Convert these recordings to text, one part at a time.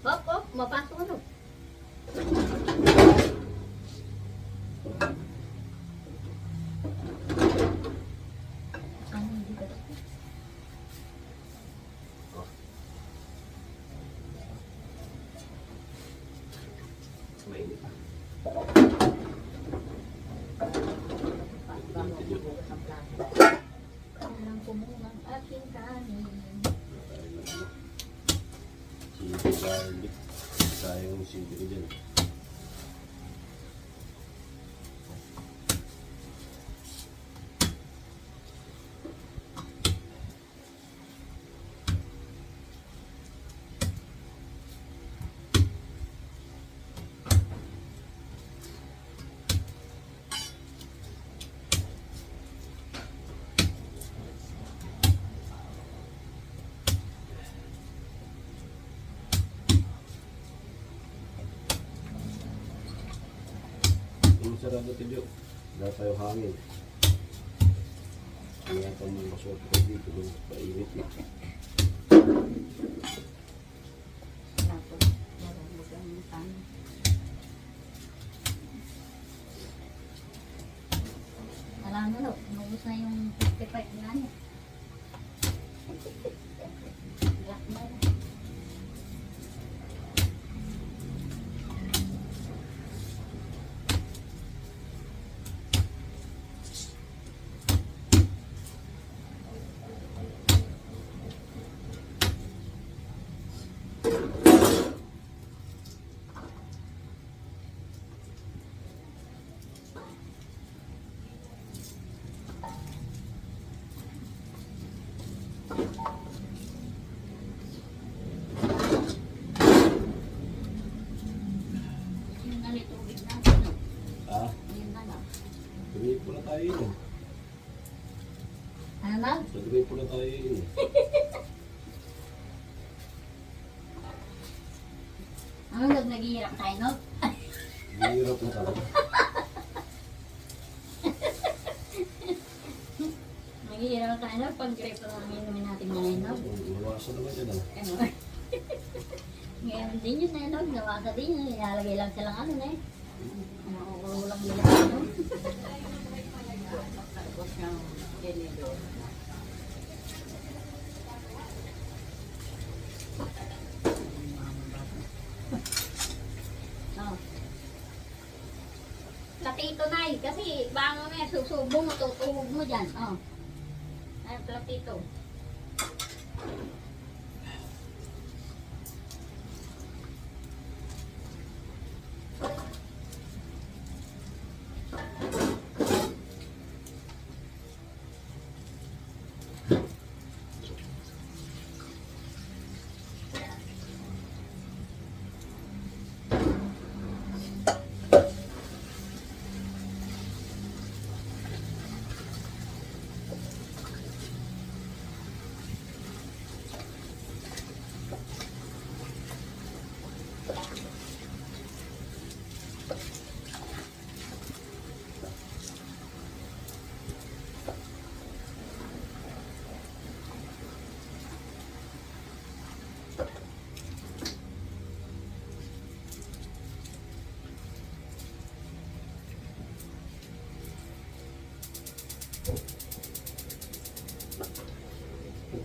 Op, mapasok ano. Ano, hindi ba? Mainit. Ang pumunang aking kanin. Chili garlic. Sayang sili ko dyan. Yung sarado tayo. Wala tayo hangin. Kaya ito mga kaswerte ko dito. Painit na. Tapos, marunod ang kanin. Alam mo, no, nubos na yung 55 na niya. Black na rin. Yung ganito, tubig na. Ano? Ah, Yun na lang. tuloy po na tayo yun. Ano na? Tuloy po na tayo yun. Ano naghihirap tayo, no? Hirap na talaga. Naghihirap tayo, no? Pag grape lang ang inumin natin ngayon, no? Iwasan naman yan ah. Ano? Ngayon din yun, no? Nawasa din yun. Ilalagay lang silang ano, na eh. Nakukulang nila, no? Tapos yung ginilo. Oh. Platito na eh. Kasi baka may susubo mo, tutuhog mo dyan. Oh. Ay, platito.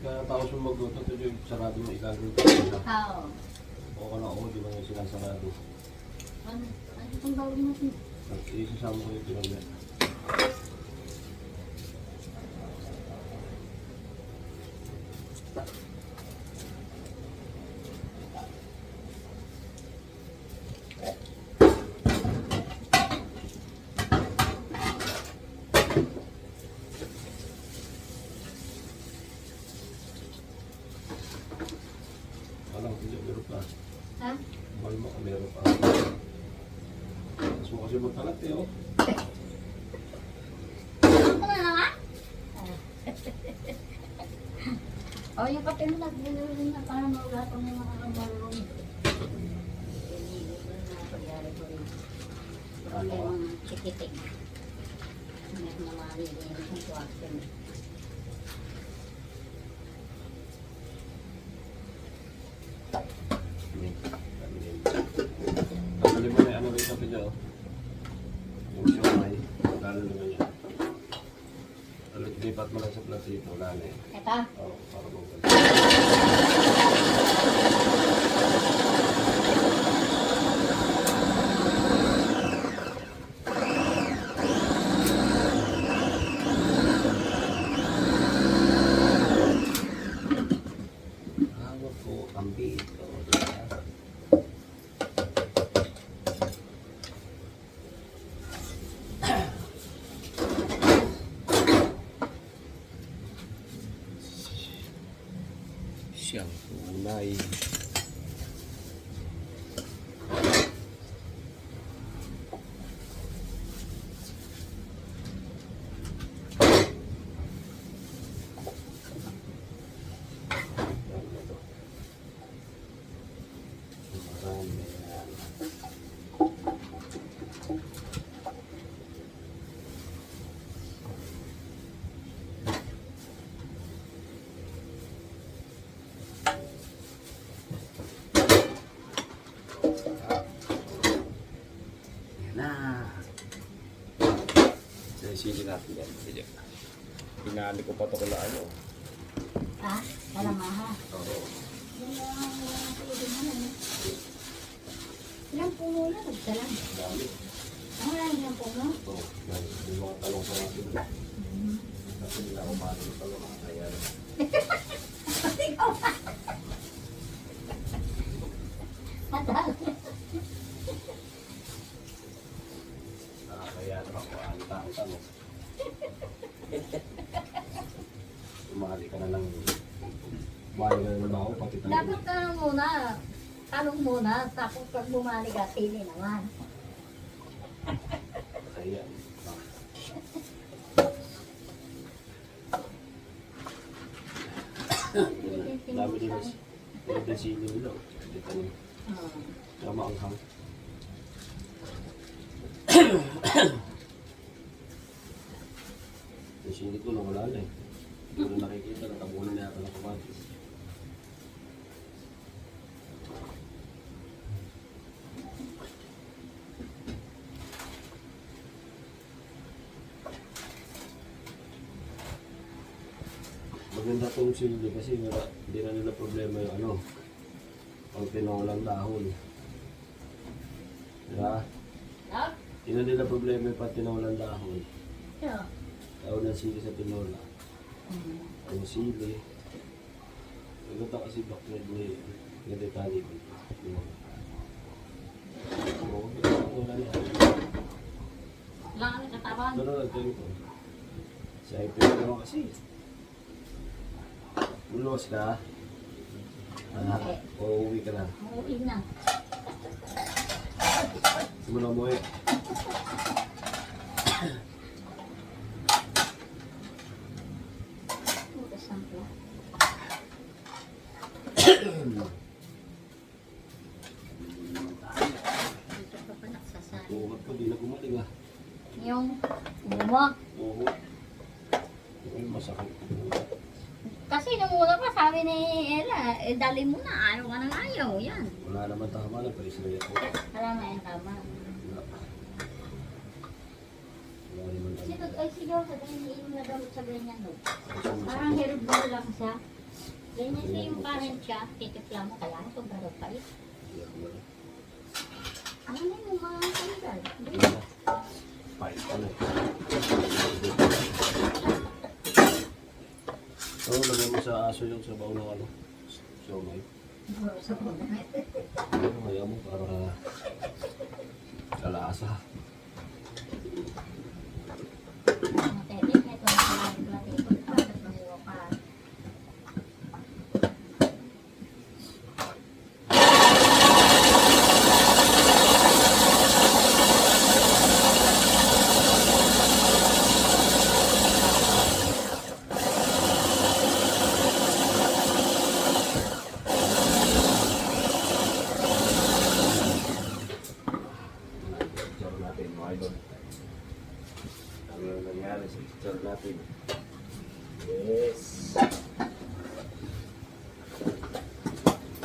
Pagkatapos mo magluto, ito yung sarado mo igagawin ko sila. Oo. O ka na ako, di ba yung silang sarado. Ano? Ano itong gawin natin? At isasama ko yung pinagla. Alam, hindi meron pa. Ha? Mahal mo kung meron pa. Tapos mo kasi magkalat eh, oh. Ito na naman? Oh, yung kape mo nagbili na para mawala pa may mga kamarong. Ano? Yung chikiting. Meron na mga nilin kung tuwasin. Ganun naman yan. Lipat mo lang sa platito, wala na eh. Ito. Oo, para mo. Hawak ko ang bito. Siyang tunay. Marami yan. Yan na. Sili natin yan. Pinali ko pa ito kala ano. Ha? Kalamaha. Oo. Ilang puno yan? Isa lang. Dami. Ang lang ilang puno? Ito. Yung mga talong sa natin. Kasi hindi na kumali ng talong. Ayan. Kaya naman ko ang tanong. Umali ka na lang. Umali ka na naman ako pati tayo. Dapat ka muna. Talong muna. Tapos pag bumali ka, sili naman. Ayan. Dami din mas. Dami din sili nila. Dito niyo. Tama ang hang. Yung sili ko na wala na eh. Hindi ko na nakikita. Natabunan na yata ng kamatis. Maganda tong sili kasi hindi na nila problema yung ano. Pag tinolang dahon. Diba? Love? Hindi na nila problema yung pag tinolang dahon. Yeah. Dahon ng sili sa tinola. Ang sili. Maganda kasi background ni yung detalye dito. Oo, wala na. Lang ang katawan. Pero nagtayo ko. Sa ipin naman kasi. Luluwas ka. O uwi ka na. Umuwi na. Simula mo eh. Bukas ang pla. Dito ka pa nagsasali. Umat ko, di na gumaling ah. Yung mo. Oo. Ay, masakit. Kasi nung una pa sabi ni Ella, dali mo na. Ayaw ka ng ayaw. Yan. Wala naman tama na, paisaya ko. Alam na yung tama. Wala. Wala naman Kasi tama. ay sigaw sa ganyan yung nagamot sa ganyan. No? Ay, sumasakit. Parang herbal lang siya. Ganyan siya yung parent siya. Titipla mo kaya sobrang pait. Iyak mo na. Ano na yung mga herbal? Hindi na. Pait ka na. Oo, lagay mo sa aso yung sabaw ng ano. Siomay. Ano, kaya mo para kalasa. Mga tetik, ito na sila yung platikot. Bakit namuha pa? Picture natin, mga idol. Ano yung nangyari sa picture natin? Yes!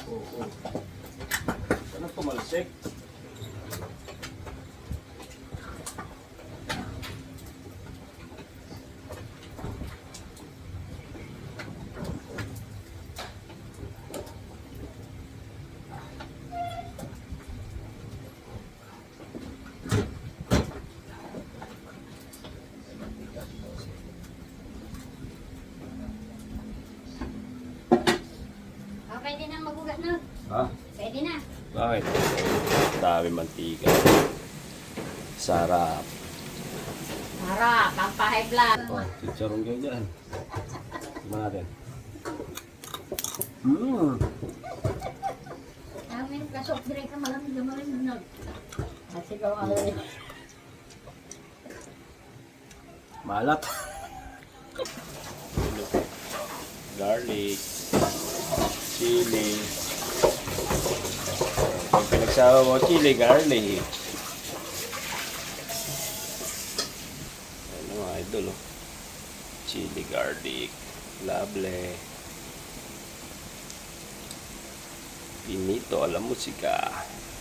Oo. Ano pumalsik? Ha? Pwede na. Bakit? Dami mantika. Sarap. Harap, ang high blood. Oh, chicharon kayo dyan. Tignan natin. Mmm. Amin, kasok direct ka malamig na malamig. Kasi gawa rin. Malat. Garlic. Chili. Pag pinagsama mo chili, garlic. Ano mga idol, oh. Chili, garlic. Lovely. Pinito, alam mo sika.